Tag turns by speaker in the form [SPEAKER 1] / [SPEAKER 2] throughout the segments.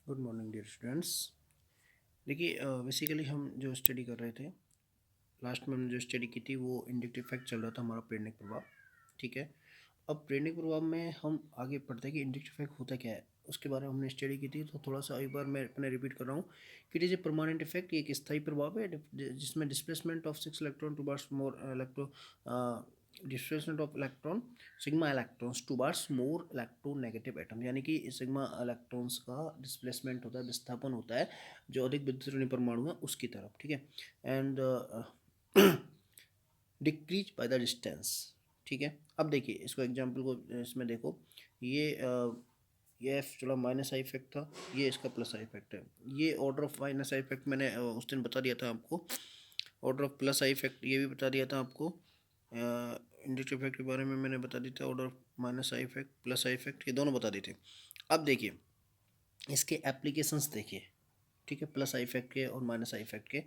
[SPEAKER 1] Good morning dear students. देखिए basically हम जो स्टडी कर रहे थे, लास्ट में हमने जो स्टडी की थी वो इंडक्टिव इफेक्ट चल रहा था हमारा प्रेरणिक प्रभाव। ठीक है, अब प्रेरणिक प्रभाव में हम आगे पढ़ते हैं कि इंडक्टिव इफेक्ट होता क्या है, उसके बारे में हमने स्टडी की थी। तो थोड़ा सा एक बार मैं अपने रिपीट कर रहा हूँ कि it is a permanent effect, ये एक स्थायी प्रभाव है जिसमें displacement of 6 electron two bars more electro displacement of electron sigma electrons two bars more electronegative atom, यानी कि सिग्मा इलेक्ट्रॉन्स का डिस्प्लेसमेंट होता है, विस्थापन होता है जो अधिक विद्युत ऋणात्मक परमाणु है उसकी तरफ। ठीक है, and decrease by the distance. ठीक है, अब देखिए इसको एग्जांपल को इसमें देखो, ये एफ चलो माइनस आई इफेक्ट था, ये इसका प्लस आई इफेक्ट है। ये order of minus I effect मैंने उस दिन बता दिया था आपको, order of plus I effect ये भी बता दिया था आपको। इंडक्टिव इफेक्ट के बारे में मैंने बता दिया था, order of minus I effect plus I effect ये दोनों बता दिए थे। अब देखिए इसके एप्लीकेशंस देखिए। ठीक है, प्लस आई इफेक्ट के और माइनस आई इफेक्ट के,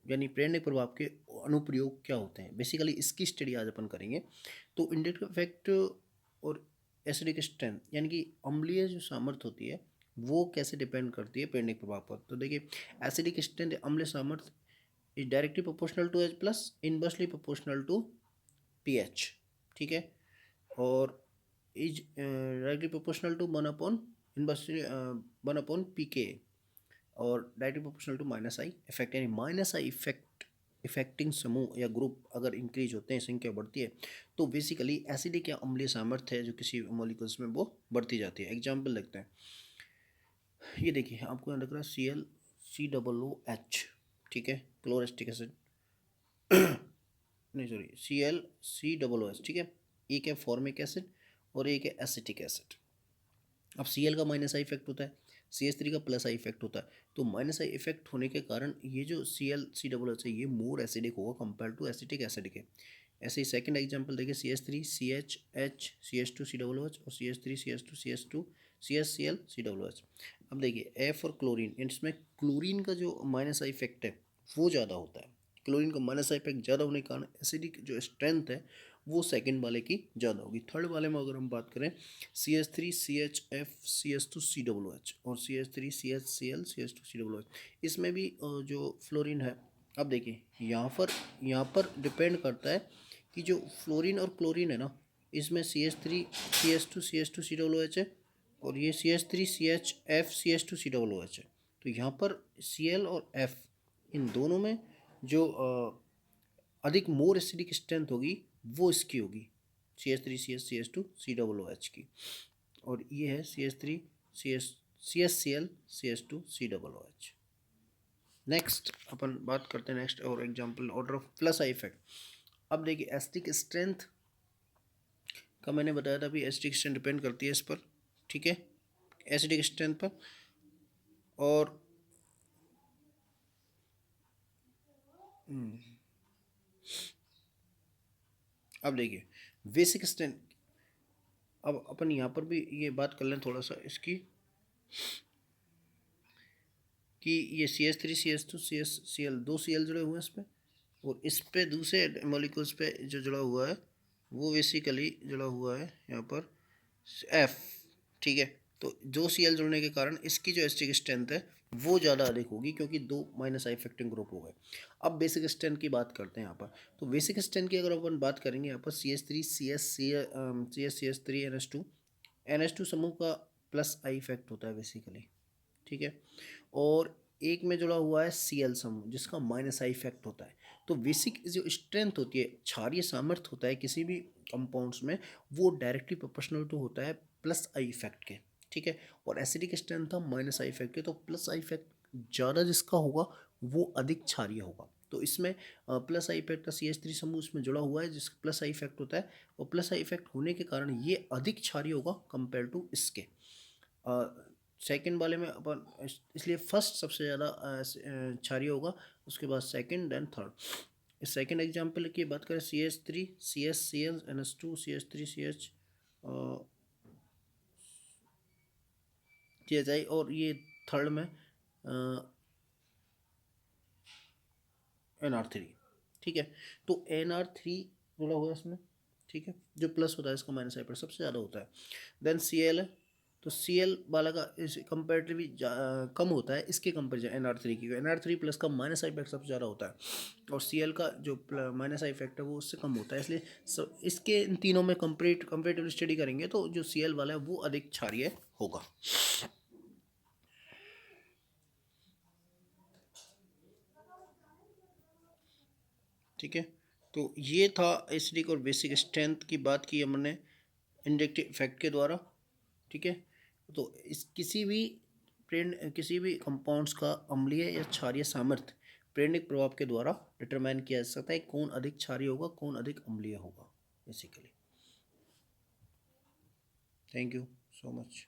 [SPEAKER 1] यानी प्रेरणिक प्रभाव के अनुप्रयोग क्या होते हैं, बेसिकली इसकी स्टडी आज अपन करेंगे। तो इंडक्टिव इफेक्ट और एसिडिक स्ट्रेंथ, यानी कि अम्लीय जो सामर्थ्य होती है वो कैसे डिपेंड करती है प्रेरणिक प्रभाव पर। तो देखिए एसिडिक स्ट्रेंथ अम्लीय सामर्थ्य is directly proportional to H plus, inversely proportional to P H. ठीक है, और is directly proportional to 1 upon inversely 1 upon P K, और directly proportional to minus I effect, यानी माइनस आई इफेक्ट इफेक्टिंग समूह या group अगर increase होते हैं, संख्या बढ़ती है, तो बेसिकली एसिडिक या अम्लीय सामर्थ्य है जो किसी मॉलिक्यूल्स में वो बढ़ती जाती है। एग्जाम्पल देखते हैं, ये देखिए आपको यहाँ लग रहा है ClC00H। ठीक है, क्लोरेस्टिक एसिड नहीं सॉरी ClC00H। ठीक है, एक है फॉर्मिक एसिड और एक है एसिटिक एसिड। अब Cl का माइनस आई इफेक्ट होता है, CH3 का प्लस आई इफेक्ट होता है। तो माइनस आई इफेक्ट होने के कारण ये जो ClC00H है ये मोर एसिडिक होगा कंपेयर टू एसिटिक एसिड के। ऐसे ही सेकंड एग्जांपल देखिए, CH3CHH CH2COOH और CH3CH2CH2 CHClCOOH। अब देखिए एफ और क्लोरीन, इसमें क्लोरीन का जो माइनस आई इफेक्ट है वो ज़्यादा होता है। क्लोरीन का माइनस आई इफेक्ट ज़्यादा होने के कारण एसिडिक जो स्ट्रेंथ है वो सेकंड वाले की ज़्यादा होगी। थर्ड वाले में अगर हम बात करें, CH3CHF CS2COOH और CH3CHCl CS2COOH, इसमें भी जो फ्लोरीन है। अब देखिए यहाँ पर डिपेंड करता है कि जो फ्लोरीन और क्लोरीन है ना, इसमें CH3CH2CH2COOH है और ये CH3CHF CS2COOH है। तो यहाँ पर Cl और F इन दोनों में जो अधिक मोर एसिडिक स्ट्रेंथ होगी वो इसकी होगी CH3CH CS2COOH की, और ये है CH3CHClCS2COOH। नेक्स्ट अपन बात करते हैं नेक्स्ट और example order of plus I effect. अब देखिए एसिडिक स्ट्रेंथ का मैंने बताया था भी, एसिडिक स्ट्रेंथ डिपेंड करती है इस पर। ठीक है, एसिडिक स्ट्रेंथ पर। और अब देखिए बेसिक स्ट्रेंथ, अब अपन यहाँ पर भी ये बात कर लें थोड़ा सा इसकी, कि ये CH3CH2CSCl दो Cl जुड़े हुए हैं इस पर, और इस पे दूसरे मॉलिक्यूल्स पे जो जुड़ा हुआ है वो बेसिकली जुड़ा हुआ है यहाँ पर F। ठीक है, तो दो Cl जुड़ने के कारण इसकी जो एसिडिक स्ट्रेंथ है वो ज़्यादा अधिक होगी क्योंकि दो माइनस आई इफेक्टिंग ग्रुप हो गए। अब बेसिक स्ट्रेंथ की बात करते हैं यहाँ पर। तो बेसिक स्ट्रेंथ की अगर अपन बात करेंगे यहाँ पर CH3CH3NH2 समूह का प्लस आई इफेक्ट होता है बेसिकली। ठीक है, और एक में जुड़ा हुआ है Cl समूह जिसका माइनस आई इफेक्ट होता है। तो बेसिक जो स्ट्रेंथ होती है, क्षारीय सामर्थ्य होता है किसी भी कंपाउंड्स में, वो डायरेक्टली प्रोपोर्शनल टू होता है प्लस आई इफेक्ट के। ठीक है, और एसिडिक स्ट्रेंथ था माइनस आई इफेक्ट के, तो प्लस आई इफेक्ट ज़्यादा जिसका होगा वो अधिक क्षारीय होगा। तो इसमें प्लस आई इफेक्ट का CH3 समूह इसमें जुड़ा हुआ है जिसका प्लस आई इफेक्ट होता है, और प्लस आई इफेक्ट होने के कारण ये अधिक क्षारीय होगा कंपेयर टू इसके। सेकंड वाले में अपन इसलिए फर्स्ट सबसे ज़्यादा क्षारीय होगा, उसके बाद सेकंड देन थर्ड। इस सेकंड एग्जांपल की बात करें, CH3CHClNH2 CH3CH CHI, और ये थर्ड में NR3। ठीक है, तो NR3 जुड़ा हुआ है इसमें। ठीक है, जो प्लस होता है इसका माइनस आई पर सबसे ज़्यादा होता है। देन Cl है, तो Cl वाला का इस कंपेरेटिवली कम होता है इसके कंपेरिजन Nr3 की। Nr3 प्लस का माइनस आई इफेक्ट सबसे ज़्यादा होता है और Cl का जो माइनस आई इफेक्ट है वो उससे कम होता है, इसलिए इसके इन तीनों में कंपेरेटिवली स्टडी करेंगे तो जो Cl वाला है वो अधिक क्षारीय होगा। ठीक है, तो ये था एसिडिक और बेसिक स्ट्रेंथ की बात की हमने इंडक्टिव इफेक्ट के द्वारा। ठीक है, तो इस किसी भी कंपाउंड्स का अम्लीय या क्षारीय सामर्थ्य प्रेरणिक प्रभाव के द्वारा डिटरमाइन किया जा सकता है, कौन अधिक क्षारीय होगा कौन अधिक अम्लीय होगा basically. Thank you so much.